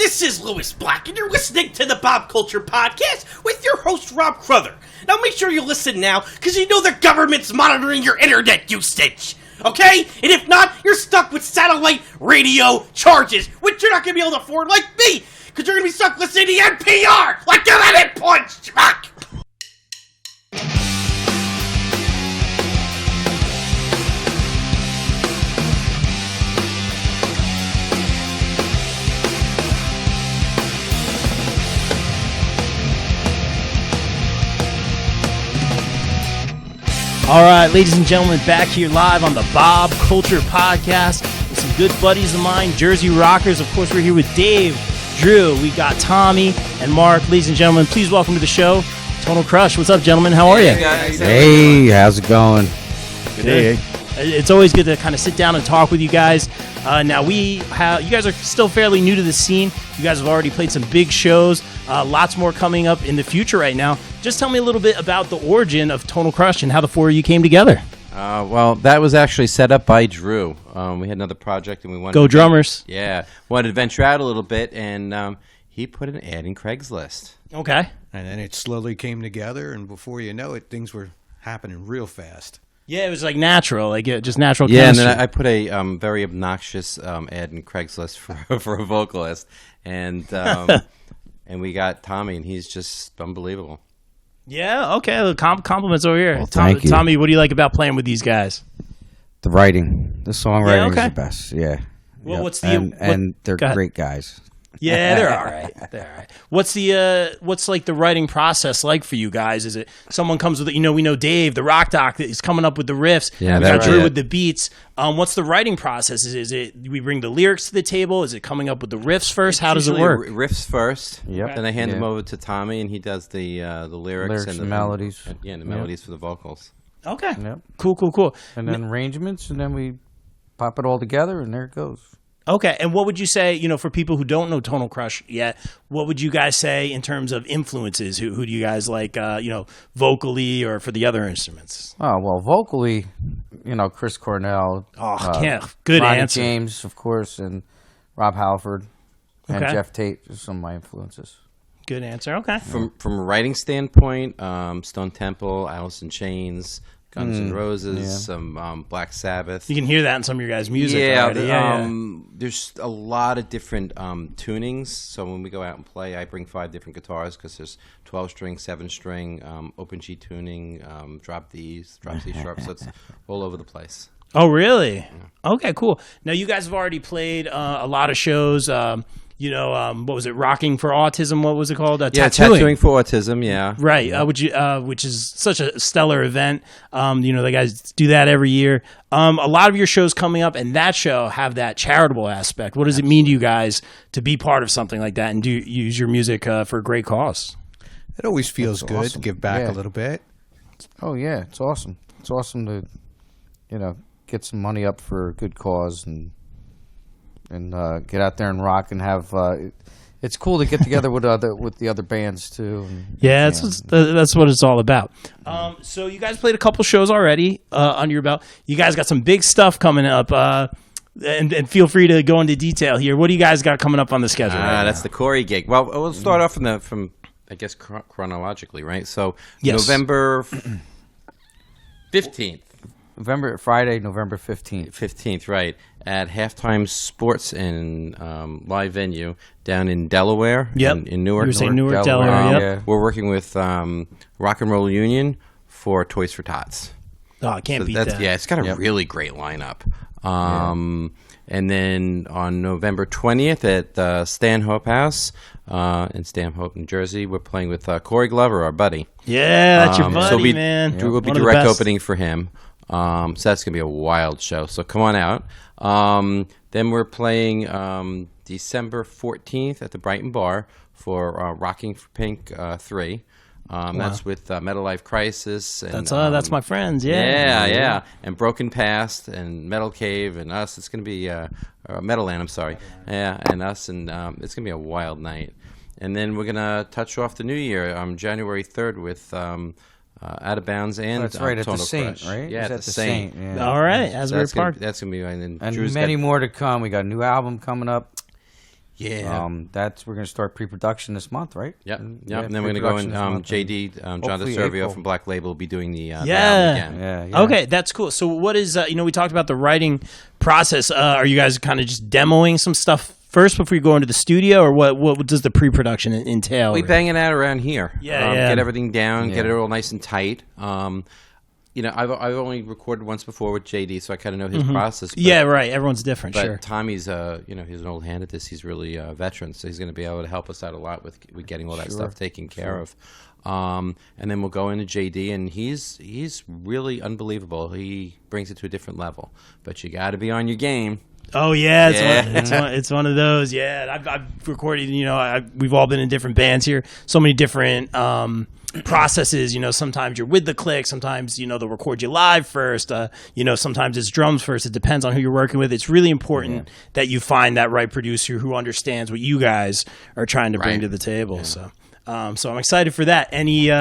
This is Lewis Black, and you're listening to the Bob Culture Podcast with your host, Rob Cruther. Now make sure you listen now, because you know the government's monitoring your internet usage. Okay? And if not, you're stuck with satellite radio charges, which you're not going to be able to afford like me, because you're going to be stuck listening to NPR, like a minute punch. All right, ladies and gentlemen, back here live on the Bob Culture Podcast with some good buddies of mine, Jersey Rockers. Of course, we're here with Dave, Drew. We got Tommy and Mark. Ladies and gentlemen, please welcome to the show, Tonal Crush. What's up, gentlemen? How are you? Hey, how's it going? Good day. It's always good to kind of sit down and talk with you guys. Now, you guys are still fairly new to the scene. You guys have already played some big shows. Lots more coming up in the future right now. Just tell me a little bit about the origin of Tonal Crush and how the four of you came together. Well, that was actually set up by Drew. We had another project, and we wanted Go Drummers. Wanted to venture out a little bit, and he put an ad in Craigslist. Okay. And then it slowly came together, and before you know it, things were happening real fast. Yeah, it was like natural, just natural chemistry. chemistry. And then I put a very obnoxious ad in Craigslist for a vocalist, and and we got Tommy, and he's just unbelievable. Yeah, okay. Compliments over here. Well, thank you. Tommy, what do you like about playing with these guys? The writing. The songwriting okay. is the best, yeah. Well, yep. what's the... And they're great guys. Yeah, they're all right. They're all right. What's like the writing process like for you guys? Is it someone comes with, we know Dave, the rock doc, that is coming up with the riffs. Yeah, we got that's Drew it. with the beats. What's the writing process? Is it we bring the lyrics to the table? Is it coming up with the riffs first? How does it work? Riffs first. Yep. Then I hand them over to Tommy, and he does the lyrics and the melodies. The melodies for the vocals. Okay. Yep. Cool. And then arrangements, and then we pop it all together, and there it goes. Okay, and what would you say, for people who don't know Tonal Crush yet, what would you guys say in terms of influences? Who do you guys like, vocally or for the other instruments? Oh, well, vocally, Chris Cornell. Good Ronnie answer. James, of course, and Rob Halford, and Okay. Jeff Tate, are some of my influences. Good answer, okay. From a writing standpoint, Stone Temple, Alice in Chains, Guns N' Roses, some Black Sabbath. You can hear that in some of your guys' music already. There's a lot of different tunings. So when we go out and play, I bring 5 different guitars because there's 12-string, 7-string, open G tuning, drop Ds, drop C sharp. So it's all over the place. Oh, really? Yeah. Okay, cool. Now, you guys have already played a lot of shows. What was it? Rocking for Autism? What was it called? Tattooing for Autism. Yeah, right. Which is such a stellar event. The guys do that every year. A lot of your shows coming up, and that show have that charitable aspect. What does it mean to you guys to be part of something like that and use your music for a great cause? It always feels good awesome. to give back a little bit. Oh, yeah, it's awesome. It's awesome to, get some money up for a good cause and get out there and rock and have. It's cool to get together with the other bands too. That's what it's all about. So you guys played a couple shows already under your belt. You guys got some big stuff coming up. And feel free to go into detail here. What do you guys got coming up on the schedule? That's the Corey gig. Well, we'll start off from I guess chronologically, right? So yes. November 15th. Friday, November 15th. 15th, right, at Halftime Sports and live venue down in Delaware. Yep. In Newark. You were saying Newark, Delaware. Yep. Yeah. We're working with Rock and Roll Union for Toys for Tots. Oh, I can't beat that. Yeah, it's got a really great lineup. And then on November 20th at the Stanhope House in Stanhope, New Jersey, we're playing with Corey Glover, our buddy. Yeah, that's your buddy, man. We'll be direct opening for him. So that's going to be a wild show. So come on out. Then we're playing December 14th at the Brighton Bar for Rocking for Pink 3. That's with Metal Life Crisis. And, that's my friends, yeah. Yeah. And Broken Past and Metal Cave and us. It's going to be Metal Land, I'm sorry. Yeah, and us. And it's going to be a wild night. And then we're going to touch off the new year on January 3rd with Out of Bounds and that's right, at the Tonal Saint, Crush. right? Yeah, Is at the Saint. Yeah. All right, Asbury Park. That's going to be... And many more to come. We got a new album coming up. Yeah. We're going to start pre-production this month, right? Yep. And, Yep. And then we're going to go in. JD, John hopefully DeServio April. from Black Label will be doing the album Yeah. again. Yeah. Okay, that's cool. So what is, we talked about the writing process. Are you guys kind of just demoing some stuff first before you go into the studio, or what does the pre-production entail? We bang it out around here. Yeah. Get everything down, get Yeah. it all nice and tight. I've only recorded once before with JD, so I kind of know his process. But, Yeah, right. Everyone's different, But sure. Tommy's, he's an old hand at this. He's really a veteran, so he's going to be able to help us out a lot with getting all that stuff taken care of. And then we'll go into JD, and he's really unbelievable. He brings it to a different level. But you got to be on your game. Oh yeah, Yeah. it's one of those. Yeah, I've recorded. We've all been in different bands here. So many different processes. Sometimes you're with the click. Sometimes they'll record you live first. Sometimes it's drums first. It depends on who you're working with. It's really important that you find that right producer who understands what you guys are trying to bring Right. to the table. Yeah. So I'm excited for that. Any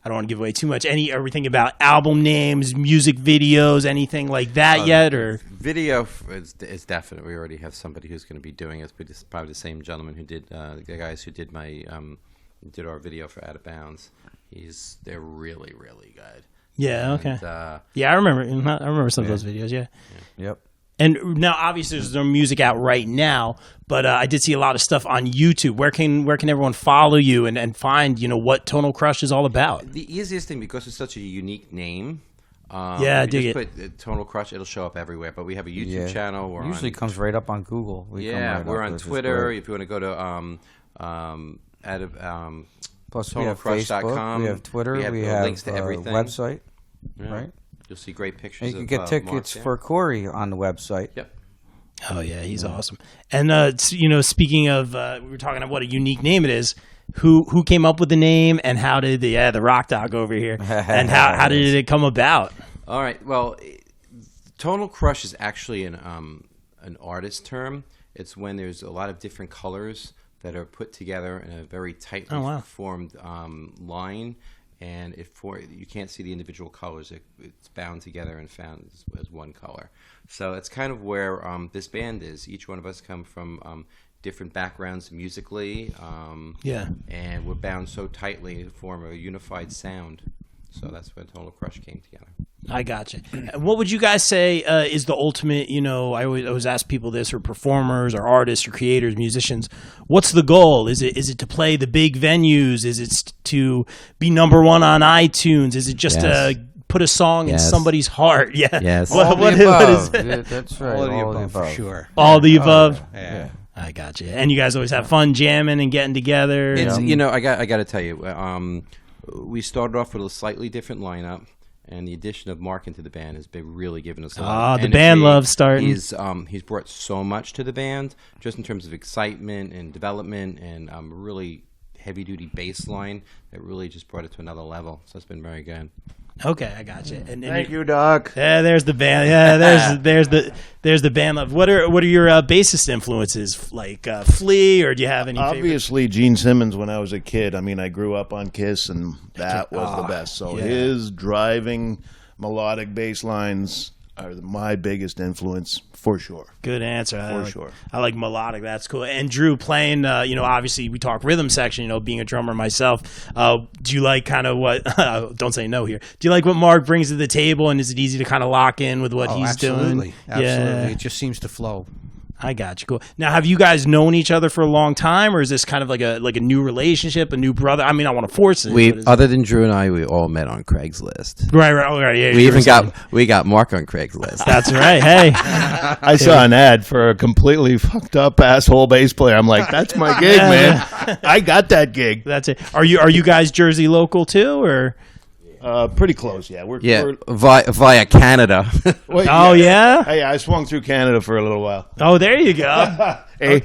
I don't want to give away too much. Are we thinking about album names, music videos, anything like that yet? Or Video is definite. We already have somebody who's going to be doing it. It's probably the same gentleman who did the guys who did did our video for Out of Bounds. They're really, really good. yeah, okay, And, yeah, I remember. I remember some of those videos. Yeah. Yep. And now, obviously, there's no music out right now, but I did see a lot of stuff on YouTube. Where can everyone follow you and find what Tonal Crush is all about? The easiest thing, because it's such a unique name. Yeah, I if dig you it. just put Tonal Crush, it'll show up everywhere. But we have a YouTube channel. We're Usually on, comes right up on Google. we're on Twitter. If you want to go to Plus, we have tonalcrush.com. Facebook, we have Twitter, we have links to everything. Website, Yeah. right? You'll see great pictures. And you of, can get tickets Mark there. for Corey on the website. Yep. Oh yeah, he's awesome. And speaking of, we were talking about what a unique name it is. Who came up with the name, and how did the rock dog over here, and how did it come about? All right. Well, Tonal Crush is actually an artist term. It's when there's a lot of different colors that are put together in a very tightly formed line, and you can't see the individual colors. It's bound together and found as one color. So that's kind of where this band is. Each one of us come from different backgrounds musically, and we're bound so tightly to form a unified sound. So that's when Tonal Crush came together. I gotcha. What would you guys say is the ultimate, I always ask people this, or performers or artists or creators, musicians, what's the goal? Is it to play the big venues? Is it to be number one on iTunes? Is it just to put a song in somebody's heart? Yeah. Yes. What is it? Yeah, that's right. All of the above, for sure. All the above? Yeah. I gotcha. And you guys always have fun jamming and getting together? It's, I got to tell you, we started off with a slightly different lineup, and the addition of Mark into the band has been really giving us a lot of the energy. band love starting. He's brought so much to the band, just in terms of excitement and development, and really heavy-duty bass line that really just brought it to another level. So it's been very good. Okay, I got you. And Thank you, Doc. Yeah, there's the band. Yeah, there's the band love. What are your bassist influences, like Flea, or do you have any? Obviously, Gene Simmons. When I was a kid, I grew up on Kiss, and that was the best. So his driving melodic bass lines are my biggest influence for sure. Good answer. Sure. I like melodic. That's cool. And Drew playing, obviously we talk rhythm section, being a drummer myself. Do you like kind of what, don't say no here. Do you like what Mark brings to the table, and is it easy to kind of lock in with what he's doing? Absolutely. Yeah. It just seems to flow. I got you. Cool. Now, have you guys known each other for a long time, or is this kind of like a new relationship, a new brother? I mean, I want to force it. Other than Drew and I, we all met on Craigslist. Right. Oh, right. Yeah. We got Mark on Craigslist. That's right. Hey, I saw an ad for a completely fucked up asshole bass player. I'm like, that's my gig, man. I got that gig. That's it. Are you guys Jersey local too, or? Pretty close, yeah. We're via Canada. Well, yeah. Hey, I swung through Canada for a little while. Oh, there you go. Hey,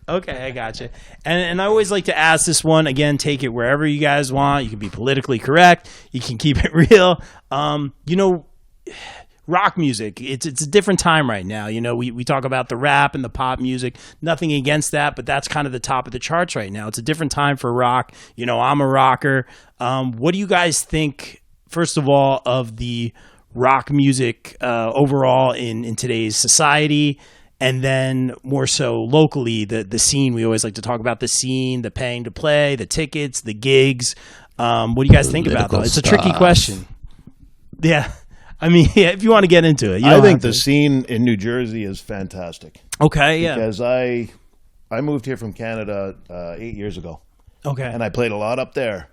Okay, I gotcha. And I always like to ask this one again. Take it wherever you guys want. You can be politically correct. You can keep it real. Rock music, it's a different time right now. We talk about the rap and the pop music. Nothing against that, but that's kind of the top of the charts right now. It's a different time for rock. I'm a rocker. What do you guys think, first of all, of the rock music overall in today's society? and then more so locally, the scene. We always like to talk about the scene, the paying to play, the tickets, the gigs. What do you guys think about that? It's a tricky question. Yeah. I mean, yeah, if you want to get into it. I think the scene in New Jersey is fantastic. Okay, yeah. Because I moved here from Canada 8 years ago. Okay. And I played a lot up there.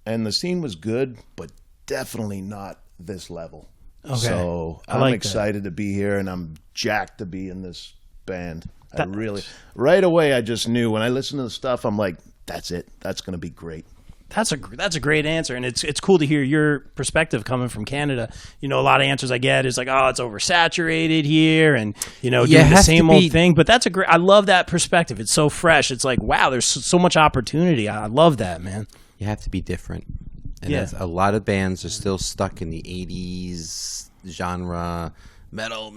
And the scene was good, but definitely not this level. Okay. So I'm like excited to be here, and I'm jacked to be in this band. Right away, I just knew when I listened to the stuff, I'm like, that's it. That's going to be great. That's a great answer, and it's cool to hear your perspective coming from Canada. You know, a lot of answers I get is like, oh, it's oversaturated here, and doing the same old thing. But that's I love that perspective. It's so fresh. It's like, wow, there's so much opportunity. I love that, man. You have to be different. And a lot of bands are still stuck in the 80s genre, metal,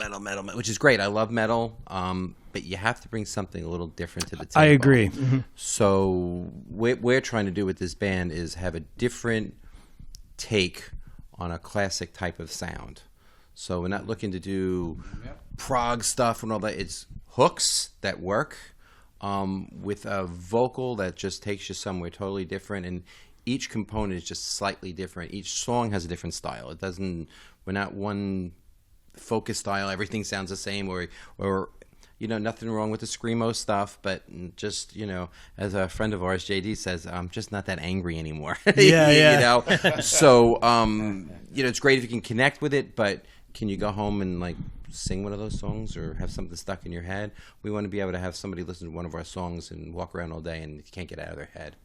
which is great. I love metal, but you have to bring something a little different to the table. I agree. Mm-hmm. So what we're trying to do with this band is have a different take on a classic type of sound. So we're not looking to do prog stuff and all that. It's hooks that work with a vocal that just takes you somewhere totally different, and each component is just slightly different. Each song has a different style. We're not one focus style. Everything sounds the same, or nothing wrong with the screamo stuff, but just, as a friend of ours, JD, says, I'm just not that angry anymore. Yeah. So, it's great if you can connect with it, but can you go home and sing one of those songs or have something stuck in your head? We want to be able to have somebody listen to one of our songs and walk around all day and you can't get out of their head.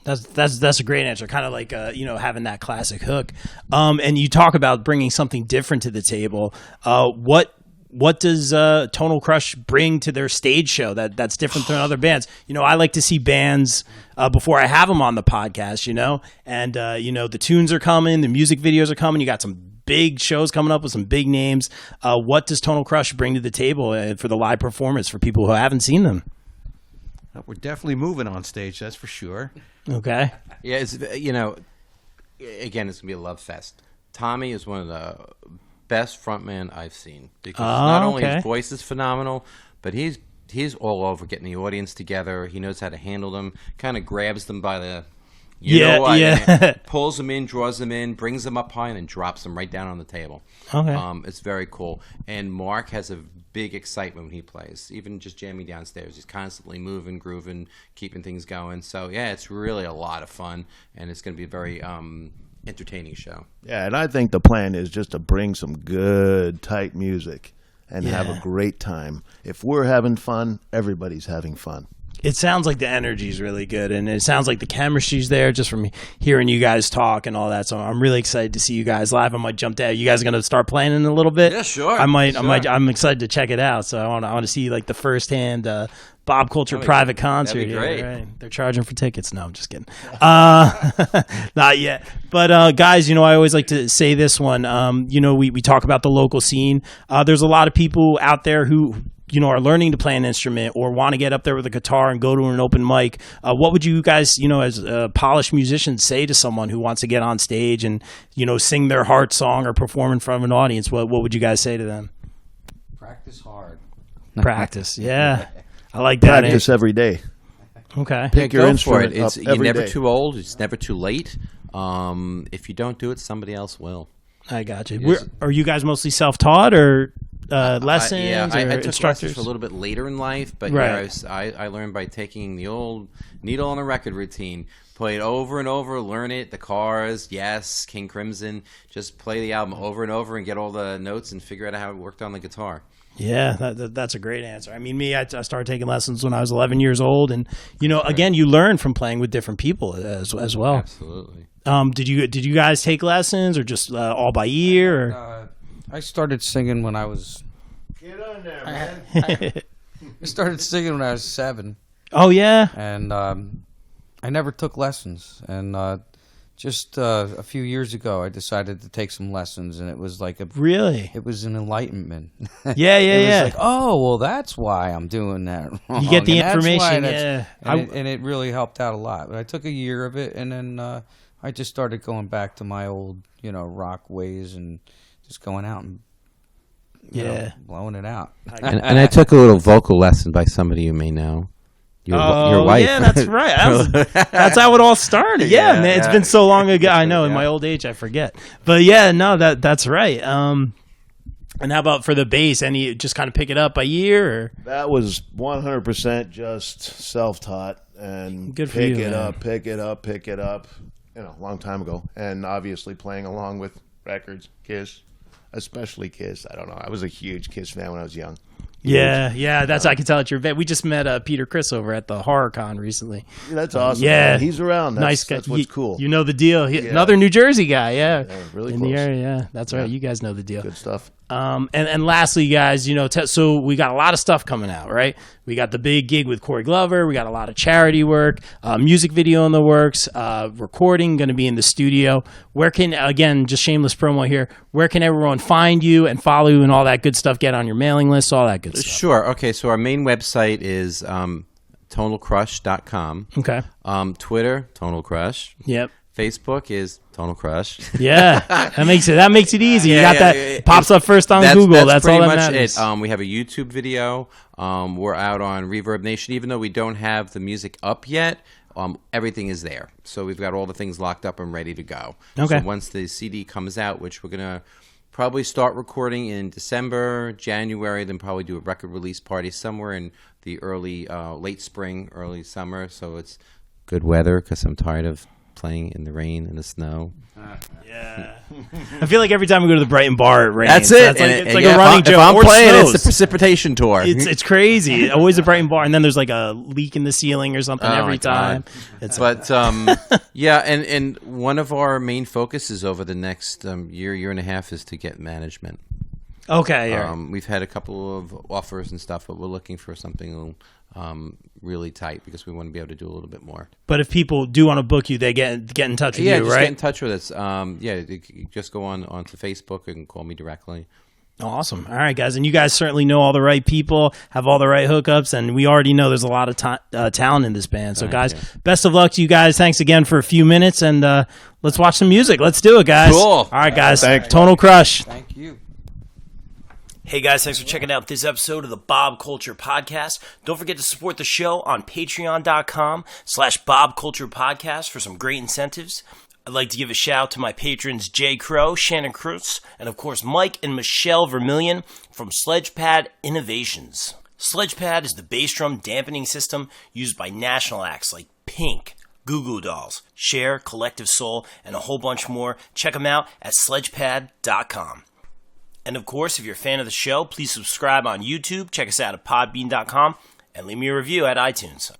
That's a great answer. Kind of like having that classic hook. And you talk about bringing something different to the table. What does Tonal Crush bring to their stage show that's different than other bands? I like to see bands before I have them on the podcast. And the tunes are coming, the music videos are coming. You got some big shows coming up with some big names. What does Tonal Crush bring to the table for the live performance for people who haven't seen them? We're definitely moving on stage, that's for sure. Okay. Yeah, it's again, it's gonna be a love fest. Tommy is one of the best frontman I've seen because not only his voice is phenomenal, but he's all over getting the audience together. He knows how to handle them. Kind of grabs them by the pulls them in, draws them in, brings them up high, and then drops them right down on the table. Okay. It's very cool. And Mark has a big excitement when he plays, even just jamming downstairs. He's constantly moving, grooving, keeping things going. So, yeah, it's really a lot of fun, and it's going to be a very entertaining show. Yeah, and I think the plan is just to bring some good, tight music and have a great time. If we're having fun, everybody's having fun. It sounds like the energy is really good, and it sounds like the chemistry's there just from hearing you guys talk and all that. So I'm really excited to see you guys live. I might jump down. You guys are going to start playing in a little bit? Yeah, sure. I'm excited to check it out. So I want to see the firsthand Bob Culture private concert. That'd be great. Yeah, right. They're charging for tickets. No, I'm just kidding. Not yet. But guys, I always like to say this one. We talk about the local scene. There's a lot of people out there who are learning to play an instrument or want to get up there with a guitar and go to an open mic. What would you guys, as polished musicians, say to someone who wants to get on stage and, sing their heart song or perform in front of an audience? What would you guys say to them? Practice hard. Practice, yeah. I like that. Practice every day. Okay. Pick your instrument for it. up You're every never day. too old. It's never too late. If you don't do it, somebody else will. I got you. Are you guys mostly self-taught or lessons I or took instructors? lessons a little bit later in life, but Right. I learned by taking the old needle on a record routine, play it over and over, learn it, the Cars, Yes, King Crimson, just play the album over and over and get all the notes and figure out how it worked on the guitar. Yeah, that's a great answer. I mean, I started taking lessons when I was 11 years old, and again, you learn from playing with different people as well. Absolutely. Did you guys take lessons or just all by ear? Or? I started singing when I was. Get on there, man. I started singing when I was 7, Oh yeah. and I never took lessons. And just a few years ago, I decided to take some lessons, and it was like Really? it was an enlightenment. Yeah. It was like, oh, well, that's why I'm doing that wrong. You get the and that's why information. that's- Yeah. and it really helped out a lot. But I took a year of it, and then I just started going back to my old, rock ways and just going out and blowing it out. And I took a little vocal lesson by somebody you may know. Your wife. Yeah, that's right. That's how it all started. Yeah, man, it's been so long ago. I know in my old age I forget. But yeah, no, that's right. And how about for the bass? Any just kind of pick it up by ear? Or? That was 100% just self-taught and Good for pick you, it man. up, pick it up, pick it up. A long time ago, and obviously playing along with records, Kiss, especially Kiss. I don't know. I was a huge Kiss fan when I was young. Yeah, that's I can tell at your vet. We just met Peter Criss over at the Horror Con recently. That's awesome. Yeah. man. He's around. Nice guy. That's what's cool. You know the deal. Another New Jersey guy. Yeah, really in close. the area. Yeah, that's right. You guys know the deal. Good stuff. And lastly, guys, so we got a lot of stuff coming out, right? We got the big gig with Corey Glover. We got a lot of charity work, music video in the works, recording, going to be in the studio. Where can, again, just shameless promo here, where can everyone find you and follow you and all that good stuff, get on your mailing list, all that good stuff? Sure. Okay, so our main website is tonalcrush.com. Okay. Twitter, Tonal Crush. Yep. Facebook is Tonal Crush. Yeah, that makes it easy. You got that it pops up first on Google. That's pretty all that much matters. it. We have a YouTube video. We're out on Reverb Nation, even though we don't have the music up yet. Everything is there, so we've got all the things locked up and ready to go. Okay. So once the CD comes out, which we're gonna probably start recording in December, January, then probably do a record release party somewhere in the late spring, early summer. So it's good weather because I'm tired of playing in the rain and the snow. Yeah. I feel like every time we go to the Brighton bar, it rains. That's it. It's like a running joke. If I'm or playing, snows. it's the precipitation tour. It's crazy. Always a Brighton bar, and then there's like a leak in the ceiling or something every my time. God. But yeah, and one of our main focuses over the next year and a half is to get management. Okay. Yeah. We've had a couple of offers and stuff, but we're looking for something really tight because we want to be able to do a little bit more. But if people do want to book you, they get in touch with you, just right? get in touch with us. You just go onto Facebook and call me directly. Awesome. All right, guys. And you guys certainly know all the right people, have all the right hookups, and we already know there's a lot of talent in this band. So, guys, best of luck to you guys. Thanks again for a few minutes, and let's watch some music. Let's do it, guys. Cool. All right, guys. Thanks. Tonal Crush. Thank you. Hey guys, thanks for checking out this episode of the Bob Culture Podcast. Don't forget to support the show on patreon.com/Bob Culture Podcast for some great incentives. I'd like to give a shout out to my patrons Jay Crow, Shannon Cruz, and of course Mike and Michelle Vermillion from Sledgepad Innovations. Sledgepad is the bass drum dampening system used by national acts like Pink, Goo Goo Dolls, Cher, Collective Soul, and a whole bunch more. Check them out at sledgepad.com. And of course, if you're a fan of the show, please subscribe on YouTube, check us out at podbean.com, and leave me a review at iTunes.